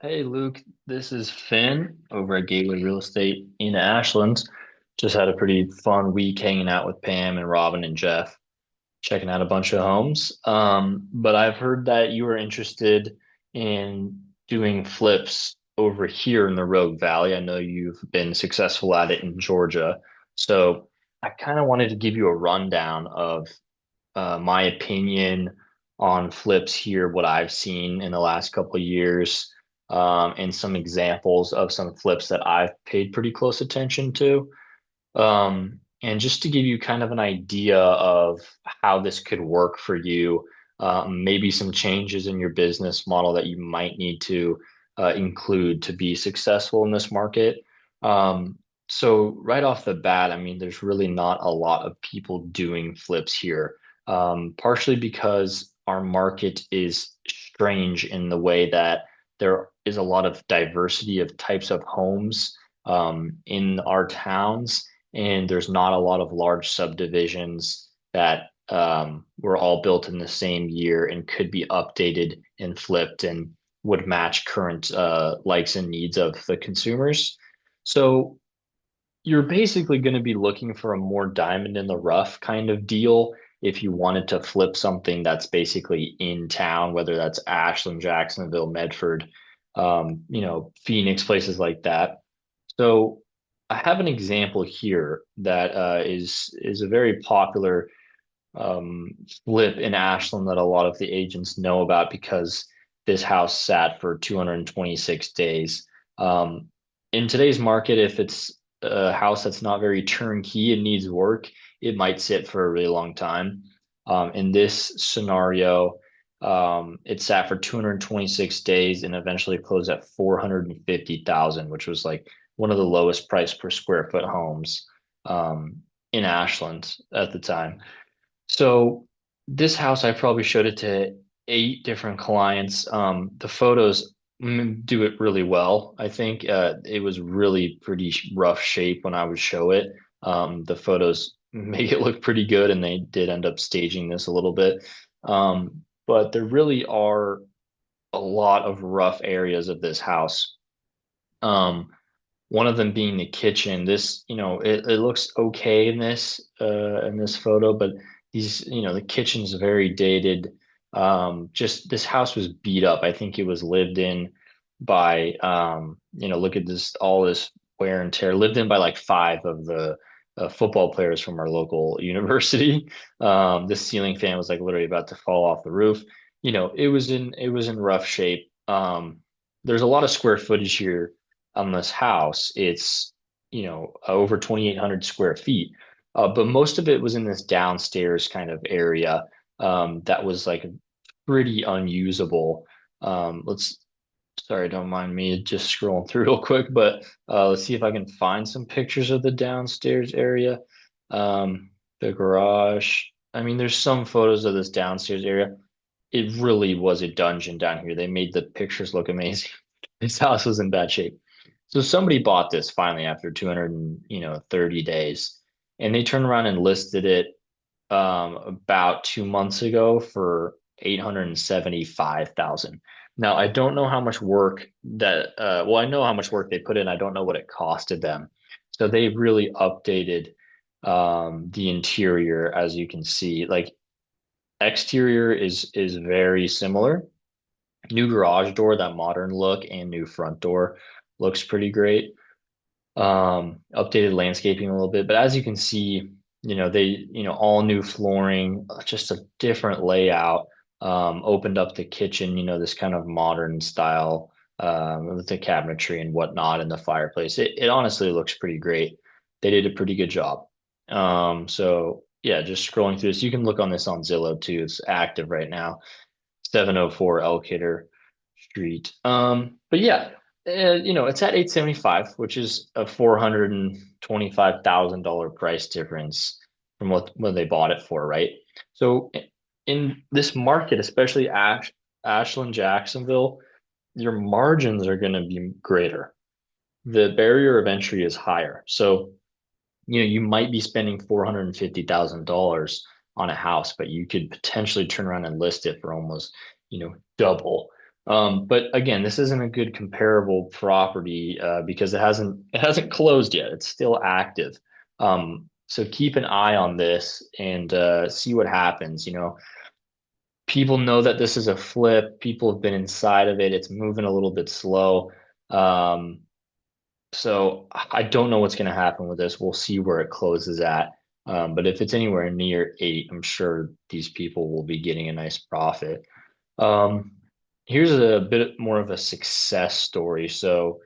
Hey Luke, this is Finn over at Gateway Real Estate in Ashland. Just had a pretty fun week hanging out with Pam and Robin and Jeff, checking out a bunch of homes. But I've heard that you were interested in doing flips over here in the Rogue Valley. I know you've been successful at it in Georgia. So I kind of wanted to give you a rundown of my opinion on flips here, what I've seen in the last couple of years, and some examples of some flips that I've paid pretty close attention to. And just to give you kind of an idea of how this could work for you, maybe some changes in your business model that you might need to include to be successful in this market. So right off the bat, I mean, there's really not a lot of people doing flips here, partially because our market is strange in the way that there is a lot of diversity of types of homes in our towns, and there's not a lot of large subdivisions that were all built in the same year and could be updated and flipped and would match current likes and needs of the consumers. So you're basically going to be looking for a more diamond in the rough kind of deal if you wanted to flip something that's basically in town, whether that's Ashland, Jacksonville, Medford, Phoenix, places like that. So I have an example here that is a very popular flip in Ashland that a lot of the agents know about because this house sat for 226 days. Um, in today's market, if it's a house that's not very turnkey and needs work, it might sit for a really long time. In this scenario, it sat for 226 days and eventually closed at 450,000, which was like one of the lowest price per square foot homes in Ashland at the time. So this house, I probably showed it to eight different clients. The photos do it really well. I think it was really pretty rough shape when I would show it. The photos make it look pretty good, and they did end up staging this a little bit. But there really are a lot of rough areas of this house. Um, one of them being the kitchen. This, it looks okay in this photo, but the kitchen's very dated. Just this house was beat up. I think it was lived in by look at this, all this wear and tear, lived in by like five of the football players from our local university. This ceiling fan was like literally about to fall off the roof. It was in rough shape. There's a lot of square footage here on this house. It's, over 2,800 square feet. But most of it was in this downstairs kind of area that was like pretty unusable. Sorry, don't mind me just scrolling through real quick, but let's see if I can find some pictures of the downstairs area. The garage. I mean, there's some photos of this downstairs area. It really was a dungeon down here. They made the pictures look amazing. This house was in bad shape. So somebody bought this finally after 200 and, 30 days, and they turned around and listed it about 2 months ago for 875,000. Now, I don't know how much work I know how much work they put in. I don't know what it costed them. So they really updated the interior, as you can see. Like exterior is very similar. New garage door, that modern look, and new front door looks pretty great. Updated landscaping a little bit, but as you can see, all new flooring, just a different layout. Opened up the kitchen, this kind of modern style, with the cabinetry and whatnot and the fireplace. It honestly looks pretty great. They did a pretty good job. So yeah, just scrolling through this, you can look on this on Zillow too. It's active right now. 704 Elkader Street. But yeah, it's at 875, which is a $425,000 price difference from what when they bought it for, right? So in this market, especially Ashland, Jacksonville, your margins are going to be greater. The barrier of entry is higher. So, you might be spending $450,000 on a house, but you could potentially turn around and list it for almost, double. But again, this isn't a good comparable property because it hasn't closed yet. It's still active. So keep an eye on this and see what happens. People know that this is a flip. People have been inside of it. It's moving a little bit slow. Um, so I don't know what's going to happen with this. We'll see where it closes at. But if it's anywhere near eight, I'm sure these people will be getting a nice profit. Um, Here's a bit more of a success story. So,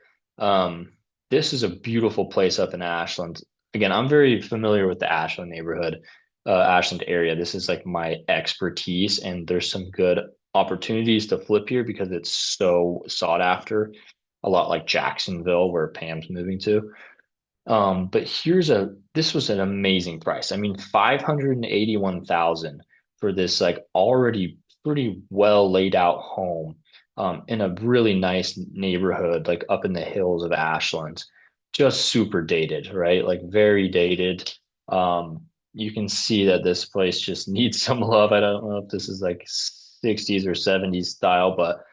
this is a beautiful place up in Ashland. Again, I'm very familiar with the Ashland neighborhood, Ashland area. This is like my expertise, and there's some good opportunities to flip here because it's so sought after, a lot like Jacksonville, where Pam's moving to. But this was an amazing price. I mean, 581,000 for this like already pretty well laid out home in a really nice neighborhood, like up in the hills of Ashland. Just super dated, right? Like very dated. You can see that this place just needs some love. I don't know if this is like 60s or 70s style, but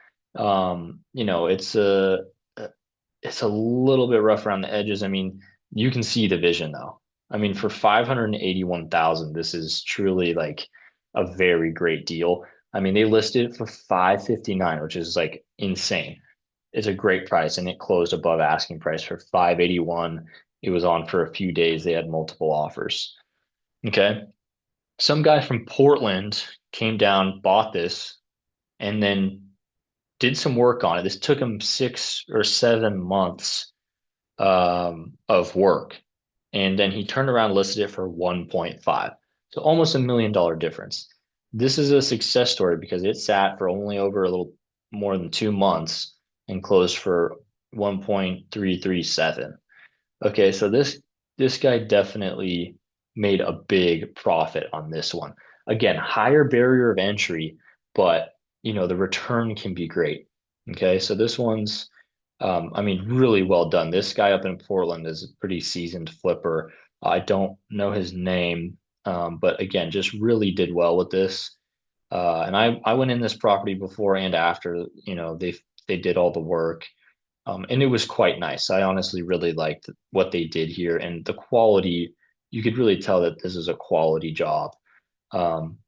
it's a little bit rough around the edges. I mean, you can see the vision though. I mean, for 581,000, this is truly like a very great deal. I mean, they listed it for 559, which is like insane. It's a great price and it closed above asking price for 581. It was on for a few days. They had multiple offers. Okay. Some guy from Portland came down, bought this, and then did some work on it. This took him 6 or 7 months of work. And then he turned around and listed it for 1.5. So almost $1 million difference. This is a success story because it sat for only over a little more than 2 months and closed for 1.337. Okay, so this guy definitely made a big profit on this one. Again, higher barrier of entry, but the return can be great. Okay, so this one's I mean, really well done. This guy up in Portland is a pretty seasoned flipper. I don't know his name, but again, just really did well with this. And I went in this property before and after, they did all the work. And it was quite nice. I honestly really liked what they did here and the quality. You could really tell that this is a quality job. Um,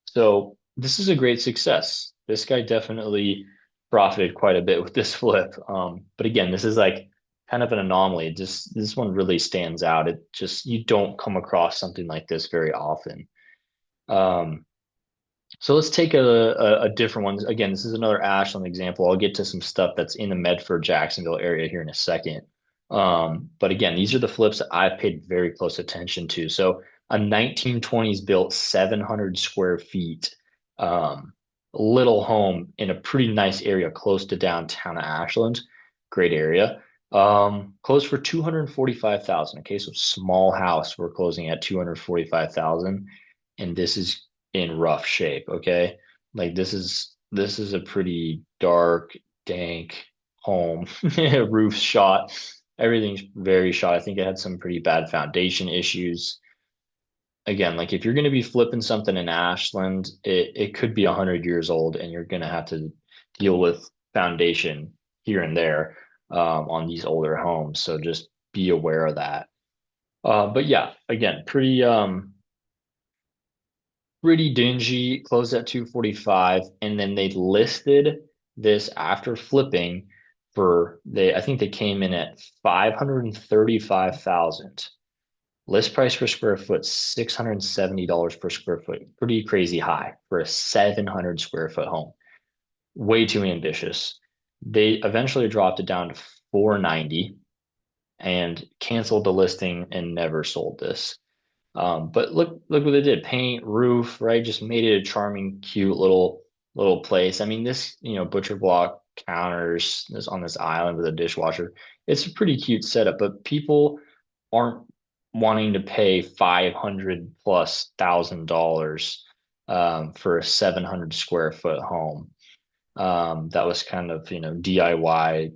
so this is a great success. This guy definitely profited quite a bit with this flip. But again, this is like kind of an anomaly. Just this one really stands out. It just you don't come across something like this very often. Um, so let's take a different one. Again, this is another Ashland example. I'll get to some stuff that's in the Medford, Jacksonville area here in a second. But again, these are the flips that I've paid very close attention to. So a 1920s built 700 square feet, um, little home in a pretty nice area close to downtown Ashland. Great area. Closed for 245,000. Okay, so small house. We're closing at 245,000, and this is in rough shape. Okay, like this is a pretty dark, dank home. Roof shot. Everything's very shot. I think it had some pretty bad foundation issues. Again, like if you're going to be flipping something in Ashland, it could be 100 years old, and you're going to have to deal with foundation here and there on these older homes. So just be aware of that. But yeah, again, pretty dingy, closed at 245, and then they listed this after flipping I think they came in at 535,000. List price per square foot, $670 per square foot. Pretty crazy high for a 700 square foot home. Way too ambitious. They eventually dropped it down to 490 and canceled the listing and never sold this. But look what they did. Paint, roof, right? Just made it a charming, cute little place. I mean, this, butcher block counters this on this island with a dishwasher. It's a pretty cute setup, but people aren't wanting to pay 500 plus $1,000 for a 700 square foot home. That was kind of, DIY,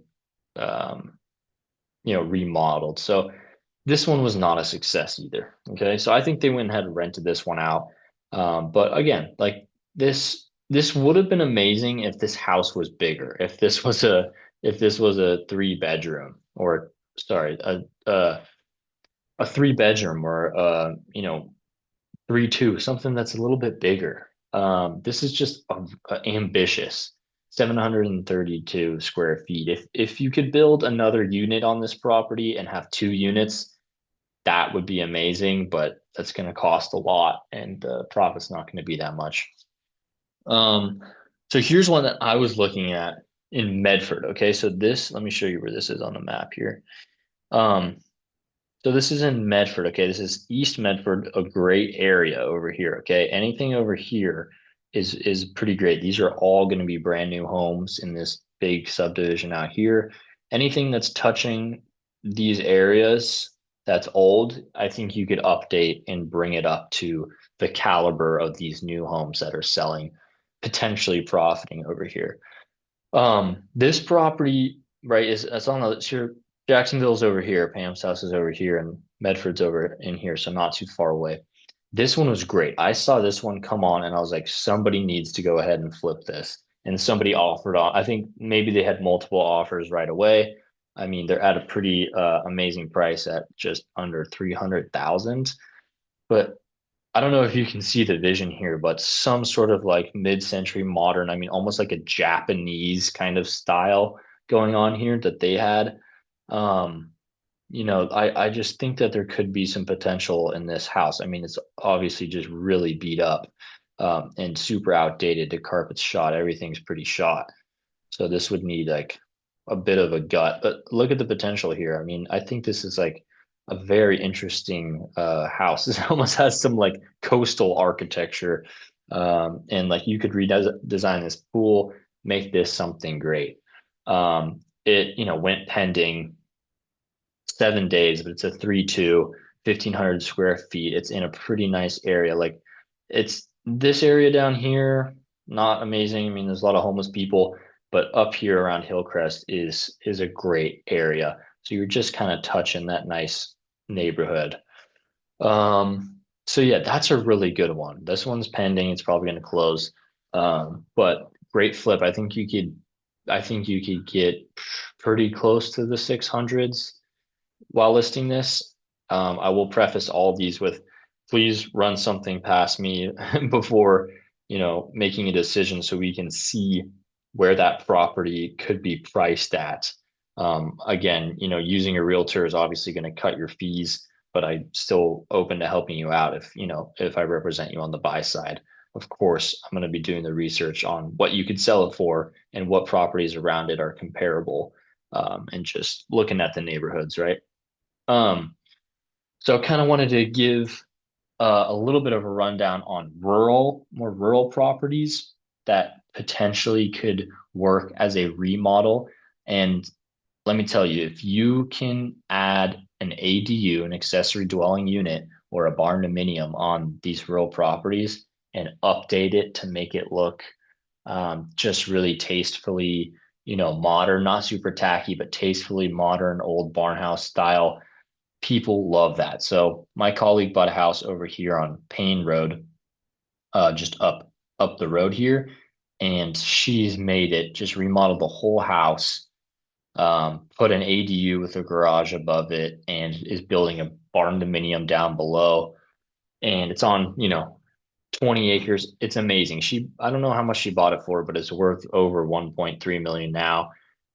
um, remodeled. So this one was not a success either. Okay. So I think they went ahead and rented this one out. But again, like this this would have been amazing if this house was bigger. If this was a three bedroom or sorry, a three bedroom or three two, something that's a little bit bigger. This is just ambitious. 732 square feet. If you could build another unit on this property and have two units, that would be amazing, but that's going to cost a lot and the profit's not going to be that much. Um, so here's one that I was looking at in Medford. Okay, so this, let me show you where this is on the map here. Um, so this is in Medford. Okay, this is East Medford, a great area over here. Okay, anything over here is pretty great. These are all going to be brand new homes in this big subdivision out here. Anything that's touching these areas that's old, I think you could update and bring it up to the caliber of these new homes that are selling, potentially profiting over here. This property, right, is it's on the sure Jacksonville's over here, Pam's house is over here, and Medford's over in here, so not too far away. This one was great. I saw this one come on and I was like, somebody needs to go ahead and flip this. And somebody offered on, I think maybe they had multiple offers right away. I mean, they're at a pretty amazing price at just under 300,000. But I don't know if you can see the vision here, but some sort of like mid-century modern, I mean, almost like a Japanese kind of style going on here that they had. Um, I just think that there could be some potential in this house. I mean, it's obviously just really beat up, and super outdated. The carpet's shot, everything's pretty shot. So this would need like a bit of a gut, but look at the potential here. I mean, I think this is like a very interesting house. This almost has some like coastal architecture. And like you could redesign this pool, make this something great. It, went pending 7 days, but it's a 3-2, 1,500 square feet. It's in a pretty nice area. Like it's this area down here, not amazing. I mean, there's a lot of homeless people, but up here around Hillcrest is a great area. So you're just kind of touching that nice neighborhood. So yeah, that's a really good one. This one's pending. It's probably going to close. But great flip. I think you could get pretty close to the 600s while listing this. I will preface all these with please run something past me before, making a decision so we can see where that property could be priced at. Again, using a realtor is obviously going to cut your fees, but I'm still open to helping you out if I represent you on the buy side. Of course, I'm going to be doing the research on what you could sell it for and what properties around it are comparable, and just looking at the neighborhoods, right? Um, so I kind of wanted to give a little bit of a rundown on more rural properties that potentially could work as a remodel. And let me tell you, if you can add an ADU, an accessory dwelling unit, or a barn dominium on these rural properties and update it to make it look just really tastefully, modern, not super tacky, but tastefully modern, old barnhouse style, people love that. So my colleague bought a house over here on Payne Road, just up the road here, and she's made it, just remodeled the whole house, put an ADU with a garage above it, and is building a barn dominium down below. And it's on, 20 acres. It's amazing. I don't know how much she bought it for, but it's worth over 1.3 million now.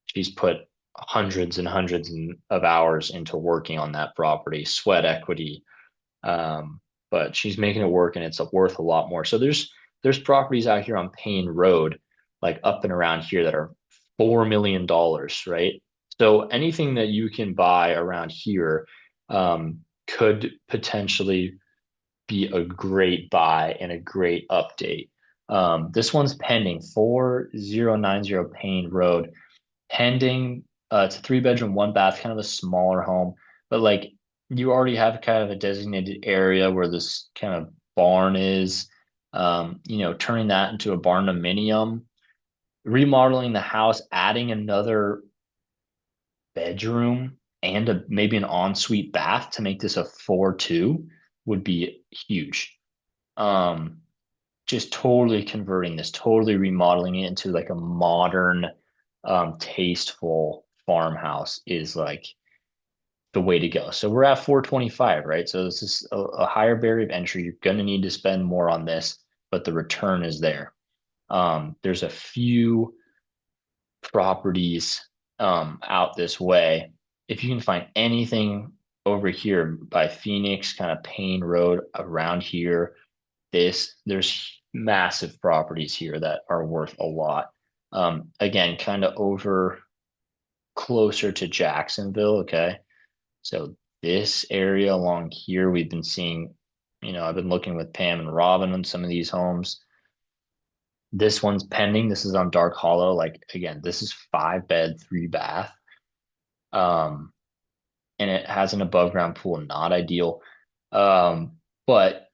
She's put hundreds and hundreds of hours into working on that property, sweat equity. But she's making it work and it's worth a lot more. So there's properties out here on Payne Road, like up and around here that are $4 million, right? So anything that you can buy around here could potentially be a great buy and a great update. This one's pending 4090 Payne Road. Pending, it's a three bedroom, one bath, kind of a smaller home, but like you already have kind of a designated area where this kind of barn is. Turning that into a barn dominium, remodeling the house, adding another bedroom and maybe an ensuite bath to make this a 4-2 would be huge. Um, just totally converting this, totally remodeling it into like a modern, tasteful farmhouse is like the way to go. So we're at 425, right? So this is a higher barrier of entry. You're going to need to spend more on this, but the return is there. There's a few properties out this way. If you can find anything over here by Phoenix, kind of Payne Road around here, there's massive properties here that are worth a lot. Again, kind of over closer to Jacksonville. Okay. So this area along here, we've been seeing, I've been looking with Pam and Robin on some of these homes. This one's pending. This is on Dark Hollow. Like again, this is 5 bed, 3 bath. Um, and it has an above ground pool, not ideal. But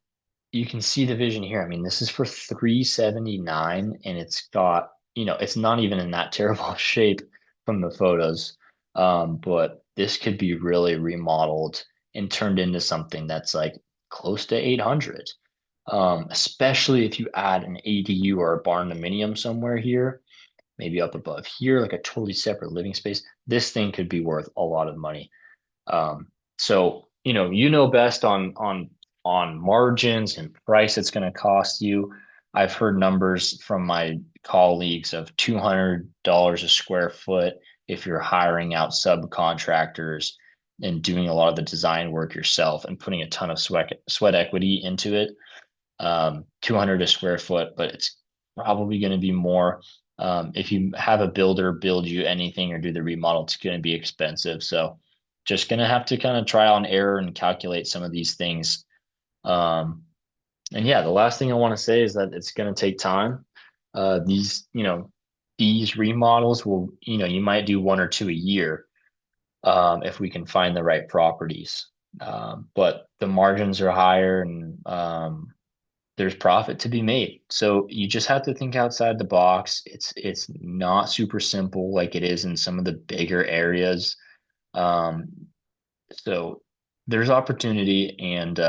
you can see the vision here. I mean, this is for 379 and it's got, it's not even in that terrible shape from the photos. But this could be really remodeled and turned into something that's like close to 800. Especially if you add an ADU or a barn dominium somewhere here, maybe up above here, like a totally separate living space. This thing could be worth a lot of money. Um, so best on margins and price it's going to cost you. I've heard numbers from my colleagues of $200 a square foot if you're hiring out subcontractors and doing a lot of the design work yourself and putting a ton of sweat equity into it. 200 a square foot, but it's probably going to be more. If you have a builder build you anything or do the remodel, it's going to be expensive. So just going to have to kind of trial and error and calculate some of these things. Um, and yeah, the last thing I want to say is that it's going to take time. These remodels will, you might do one or two a year, if we can find the right properties. But the margins are higher and, there's profit to be made. So you just have to think outside the box. It's not super simple like it is in some of the bigger areas. Um, so there's opportunity and